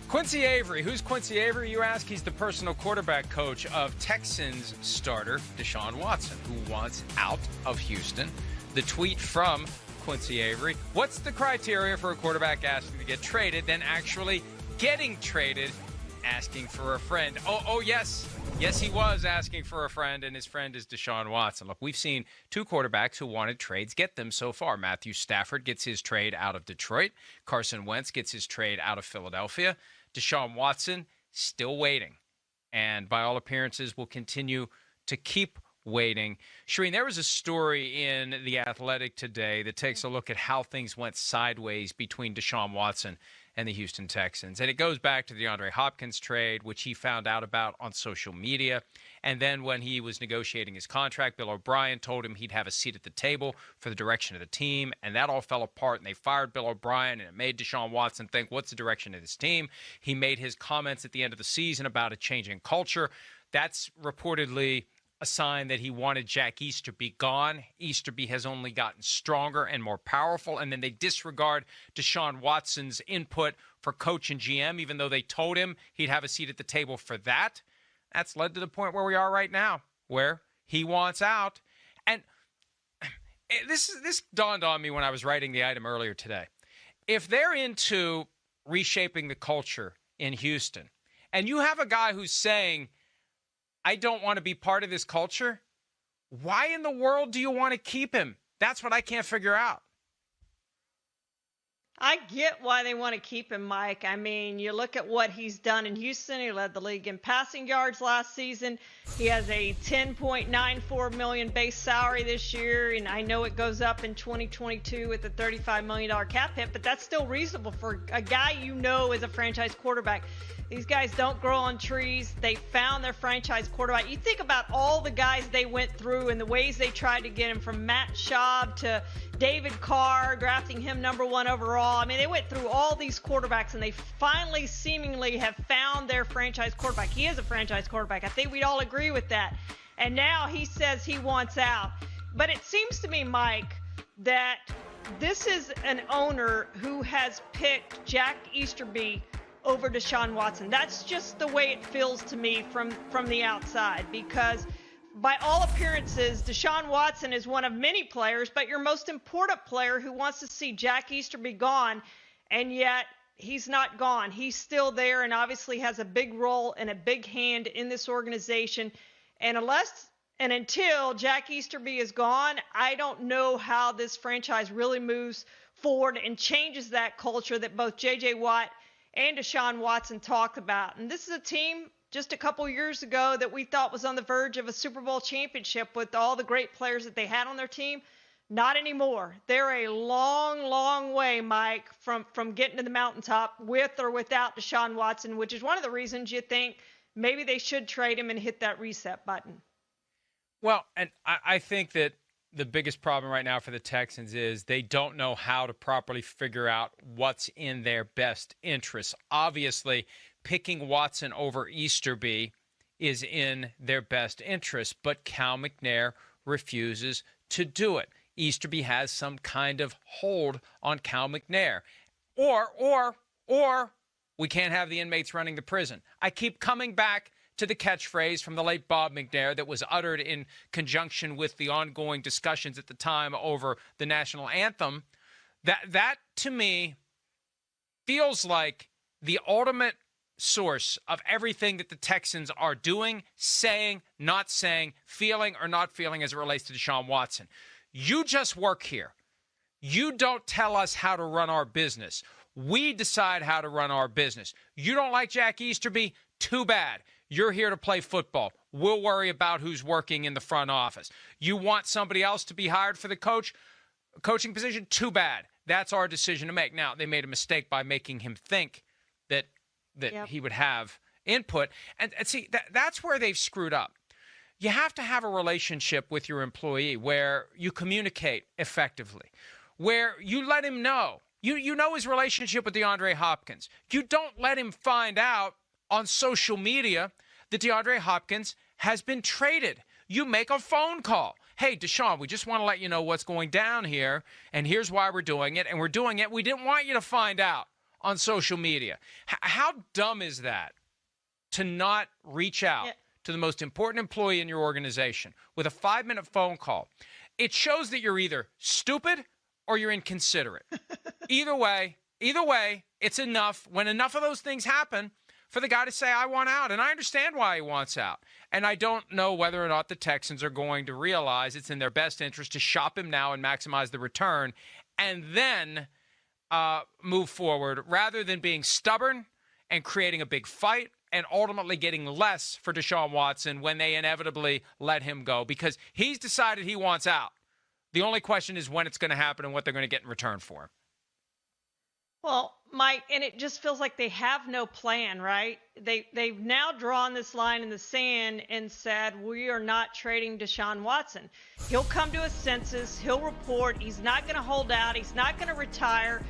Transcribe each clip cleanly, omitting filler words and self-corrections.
Quincy Avery. Who's Quincy Avery, you ask? He's the personal quarterback coach of Texans starter Deshaun Watson, who wants out of Houston. The tweet from Quincy Avery: what's the criteria for a quarterback asking to get traded, then actually getting traded, asking for a friend? Oh, yes. Yes, he was asking for a friend, and his friend is Deshaun Watson. Look, we've seen two quarterbacks who wanted trades get them so far. Matthew Stafford gets his trade out of Detroit. Carson Wentz gets his trade out of Philadelphia. Deshaun Watson still waiting, and by all appearances will continue to keep waiting. Charean, there was a story in The Athletic today that takes a look at how things went sideways between Deshaun Watson and the Houston Texans. And it goes back to the DeAndre Hopkins trade, which he found out about on social media. And then when he was negotiating his contract, Bill O'Brien told him he'd have a seat at the table for the direction of the team. And that all fell apart, and they fired Bill O'Brien, and it made Deshaun Watson think, what's the direction of this team? He made his comments at the end of the season about a changing culture. That's reportedly a sign that he wanted Jack Easterby gone. Easterby has only gotten stronger and more powerful, and then they disregard Deshaun Watson's input for coach and GM, even though they told him he'd have a seat at the table for that. That's led to the point where we are right now, where he wants out. And this dawned on me when I was writing the item earlier today. If they're into reshaping the culture in Houston, and you have a guy who's saying, I don't want to be part of this culture, why in the world do you want to keep him? That's what I can't figure out. I get why they want to keep him, Mike. I mean, you look at what he's done in Houston. He led the league in passing yards last season. He has a $10.94 million base salary this year, and I know it goes up in 2022 with the $35 million cap hit, but that's still reasonable for a guy you know is a franchise quarterback. These guys don't grow on trees. They found their franchise quarterback. You think about all the guys they went through and the ways they tried to get him, from Matt Schaub to David Carr, drafting him #1 overall. I mean, they went through all these quarterbacks, and they finally seemingly have found their franchise quarterback. He is a franchise quarterback. I think we'd all agree with that. And now he says he wants out. But it seems to me, Mike, that this is an owner who has picked Jack Easterby over Deshaun Watson. That's just the way it feels to me from the outside, because by all appearances, Deshaun Watson is one of many players, but your most important player who wants to see Jack Easterby gone, and yet he's not gone. He's still there and obviously has a big role and a big hand in this organization. And unless and until Jack Easterby is gone, I don't know how this franchise really moves forward and changes that culture that both J.J. Watt and Deshaun Watson talked about. And this is a team just a couple years ago that we thought was on the verge of a Super Bowl championship with all the great players that they had on their team. Not anymore. They're a long, long way, Mike, from getting to the mountaintop with or without Deshaun Watson, which is one of the reasons you think maybe they should trade him and hit that reset button. Well, and I think that the biggest problem right now for the Texans is they don't know how to properly figure out what's in their best interest. Obviously, picking Watson over Easterby is in their best interest, but Cal McNair refuses to do it. Easterby has some kind of hold on Cal McNair. Or we can't have the inmates running the prison. I keep coming back to the catchphrase from the late Bob McNair that was uttered in conjunction with the ongoing discussions at the time over the national anthem. That to me feels like the ultimate source of everything that the Texans are doing, saying, not saying, feeling or not feeling as it relates to Deshaun Watson. You just work here. You don't tell us how to run our business. We decide how to run our business. You don't like Jack Easterby? Too bad. You're here to play football. We'll worry about who's working in the front office. You want somebody else to be hired for the coaching position? Too bad. That's our decision to make. Now, they made a mistake by making him think that he would have input. And see, that's where they've screwed up. You have to have a relationship with your employee where you communicate effectively, where you let him know. You know his relationship with DeAndre Hopkins. You don't let him find out on social media that DeAndre Hopkins has been traded. You make a phone call. Hey, Deshaun, we just want to let you know what's going down here, and here's why we're doing it, and we're doing it. We didn't want you to find out on social media. How dumb is that to not reach out to the most important employee in your organization with a 5-minute phone call? It shows that you're either stupid or you're inconsiderate. Either way, it's enough. When enough of those things happen, for the guy to say, I want out. And I understand why he wants out. And I don't know whether or not the Texans are going to realize it's in their best interest to shop him now and maximize the return and then move forward rather than being stubborn and creating a big fight and ultimately getting less for Deshaun Watson when they inevitably let him go, because he's decided he wants out. The only question is when it's going to happen and what they're going to get in return for him. Well, Mike, and it just feels like they have no plan, right? They've now drawn this line in the sand and said, we are not trading Deshaun Watson. He'll come to his senses. He'll report. He's not going to hold out. He's not going to retire.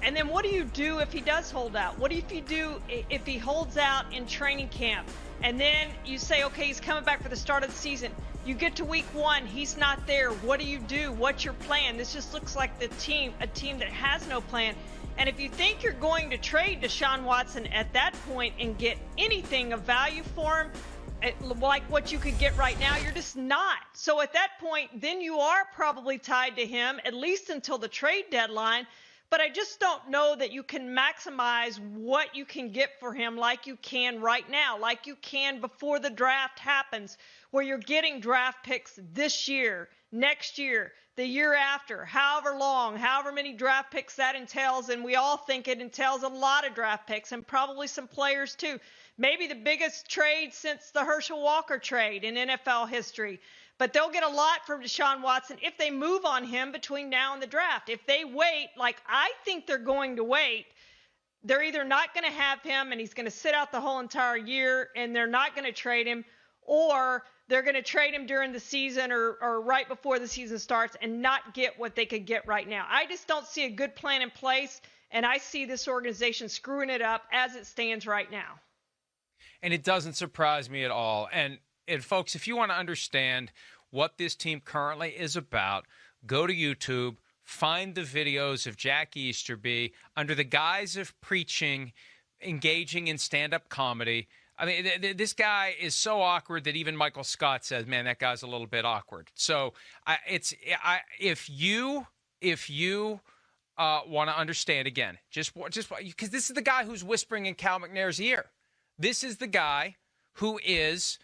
And then what do you do if he does hold out? What if you do if he holds out in training camp? And then you say, okay, he's coming back for the start of the season. You get to week 1, he's not there. What do you do? What's your plan? This just looks like a team that has no plan. And if you think you're going to trade Deshaun Watson at that point and get anything of value for him, like what you could get right now, you're just not. So at that point, then you are probably tied to him, at least until the trade deadline. But I just don't know that you can maximize what you can get for him like you can right now, like you can before the draft happens, where you're getting draft picks this year, next year, the year after, however long, however many draft picks that entails. And we all think it entails a lot of draft picks and probably some players too. Maybe the biggest trade since the Herschel Walker trade in NFL history. But they'll get a lot from Deshaun Watson if they move on him between now and the draft. If they wait, like I think they're going to wait, they're either not going to have him and he's going to sit out the whole entire year and they're not going to trade him, or they're going to trade him during the season or right before the season starts and not get what they could get right now. I just don't see a good plan in place, and I see this organization screwing it up as it stands right now. And it doesn't surprise me at all. And folks, if you want to understand what this team currently is about, go to YouTube, find the videos of Jack Easterby under the guise of preaching, engaging in stand-up comedy. I mean, this guy is so awkward that even Michael Scott says, man, that guy's a little bit awkward. So if you want to understand, again, just because this is the guy who's whispering in Cal McNair's ear. This is the guy who is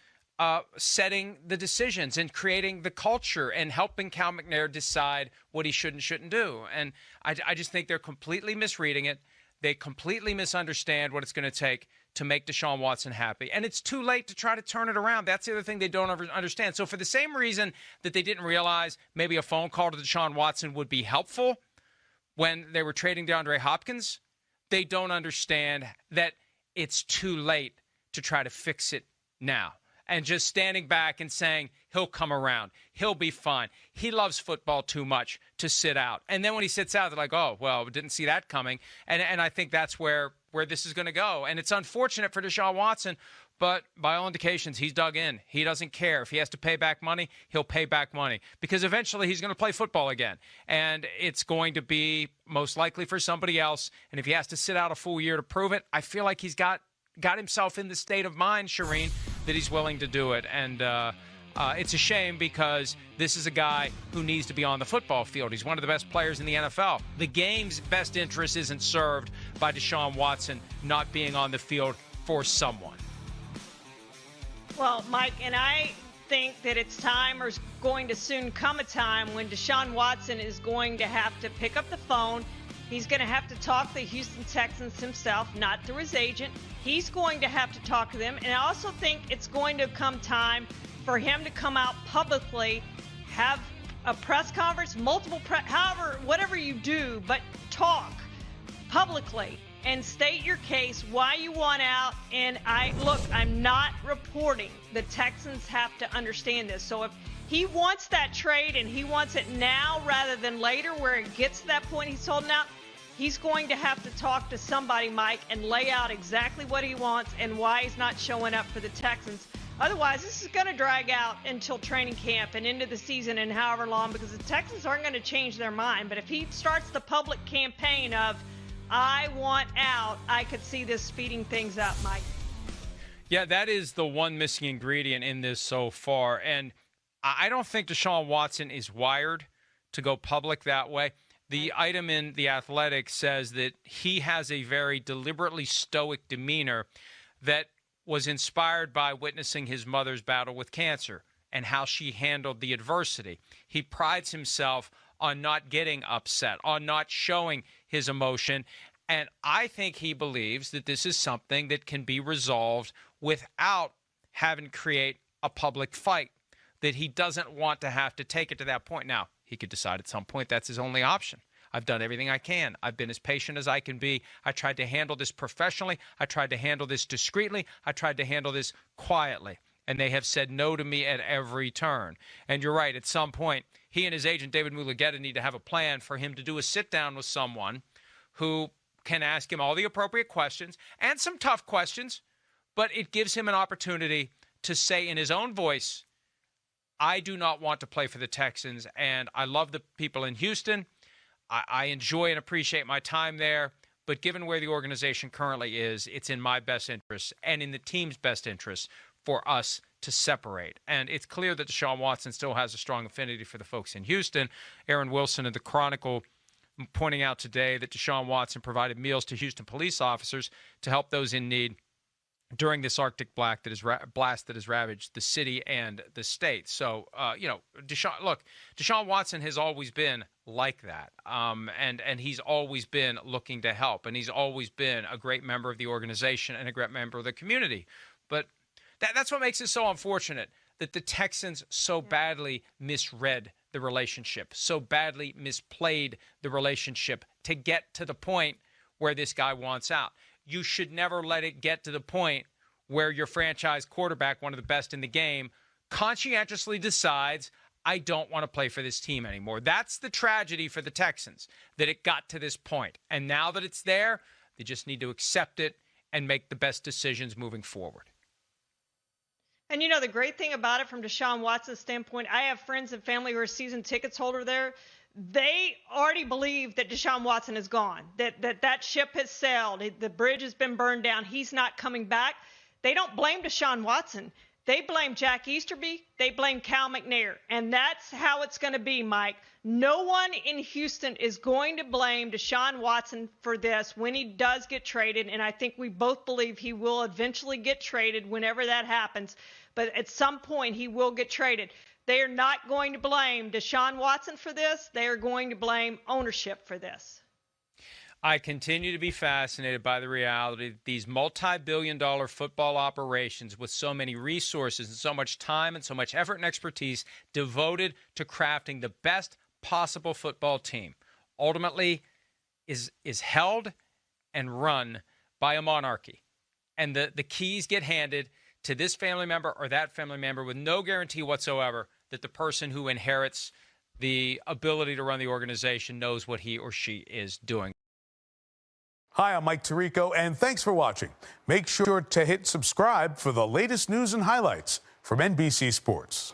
setting the decisions and creating the culture and helping Cal McNair decide what he should and shouldn't do. And I just think they're completely misreading it. They completely misunderstand what it's going to take to make Deshaun Watson happy. And it's too late to try to turn it around. That's the other thing they don't understand. So for the same reason that they didn't realize maybe a phone call to Deshaun Watson would be helpful when they were trading DeAndre Hopkins, they don't understand that it's too late to try to fix it now. And just standing back and saying, he'll come around. He'll be fine. He loves football too much to sit out. And then when he sits out, they're like, oh, well, didn't see that coming. And I think that's where this is going to go. And it's unfortunate for Deshaun Watson, but by all indications, he's dug in. He doesn't care. If he has to pay back money, he'll pay back money. Because eventually he's going to play football again. And it's going to be most likely for somebody else. And if he has to sit out a full year to prove it, I feel like he's got himself in the state of mind, Charean, that he's willing to do it. And it's a shame because this is a guy who needs to be on the football field. He's one of the best players in the NFL. The game's best interest isn't served by Deshaun Watson not being on the field for someone. Well, Mike, and I think that it's time, or is going to soon come a time, when Deshaun Watson is going to have to pick up the phone. He's going to have to talk to the Houston Texans himself, not through his agent. He's going to have to talk to them. And I also think it's going to come time for him to come out publicly, have a press conference, whatever you do, but talk publicly and state your case, why you want out. And I'm not reporting. The Texans have to understand this. So if he wants that trade and he wants it now rather than later, where it gets to that point he's holding out, he's going to have to talk to somebody, Mike, and lay out exactly what he wants and why he's not showing up for the Texans. Otherwise, this is going to drag out until training camp and into the season and however long, because the Texans aren't going to change their mind. But if he starts the public campaign of, I want out, I could see this speeding things up, Mike. Yeah, that is the one missing ingredient in this so far. And I don't think Deshaun Watson is wired to go public that way. The item in The Athletic says that he has a very deliberately stoic demeanor that was inspired by witnessing his mother's battle with cancer and how she handled the adversity. He prides himself on not getting upset, on not showing his emotion. And I think he believes that this is something that can be resolved without having to create a public fight, that he doesn't want to have to take it to that point. Now, he could decide at some point that's his only option. I've done everything I can. I've been as patient as I can be. I tried to handle this professionally. I tried to handle this discreetly. I tried to handle this quietly. And they have said no to me at every turn. And you're right, at some point, he and his agent, David Mulugeta, need to have a plan for him to do a sit-down with someone who can ask him all the appropriate questions and some tough questions, but it gives him an opportunity to say in his own voice, I do not want to play for the Texans, and I love the people in Houston. I enjoy and appreciate my time there, but given where the organization currently is, it's in my best interest and in the team's best interest for us to separate. And it's clear that Deshaun Watson still has a strong affinity for the folks in Houston. Aaron Wilson of the Chronicle pointing out today that Deshaun Watson provided meals to Houston police officers to help those in need during this Arctic blast that has ravaged the city and the state. So, Deshaun Watson has always been like that, and he's always been looking to help, and he's always been a great member of the organization and a great member of the community. But that's what makes it so unfortunate that the Texans so badly misread the relationship, so badly misplayed the relationship to get to the point where this guy wants out. You should never let it get to the point where your franchise quarterback, one of the best in the game, conscientiously decides, I don't want to play for this team anymore. That's the tragedy for the Texans, that it got to this point. And now that it's there, they just need to accept it and make the best decisions moving forward. And, the great thing about it from Deshaun Watson's standpoint, I have friends and family who are season tickets holder there. They already believe that Deshaun Watson is gone, that ship has sailed, the bridge has been burned down, he's not coming back. They don't blame Deshaun Watson. They blame Jack Easterby. They blame Cal McNair. And that's how it's going to be, Mike. No one in Houston is going to blame Deshaun Watson for this when he does get traded. And I think we both believe he will eventually get traded whenever that happens. But at some point, he will get traded. They are not going to blame Deshaun Watson for this. They are going to blame ownership for this. I continue to be fascinated by the reality that these multi-billion-dollar football operations with so many resources and so much time and so much effort and expertise devoted to crafting the best possible football team ultimately is held and run by a monarchy. And the keys get handed to this family member or that family member with no guarantee whatsoever that the person who inherits the ability to run the organization knows what he or she is doing. Hi, I'm Mike Tirico, and thanks for watching. Make sure to hit subscribe for the latest news and highlights from NBC Sports.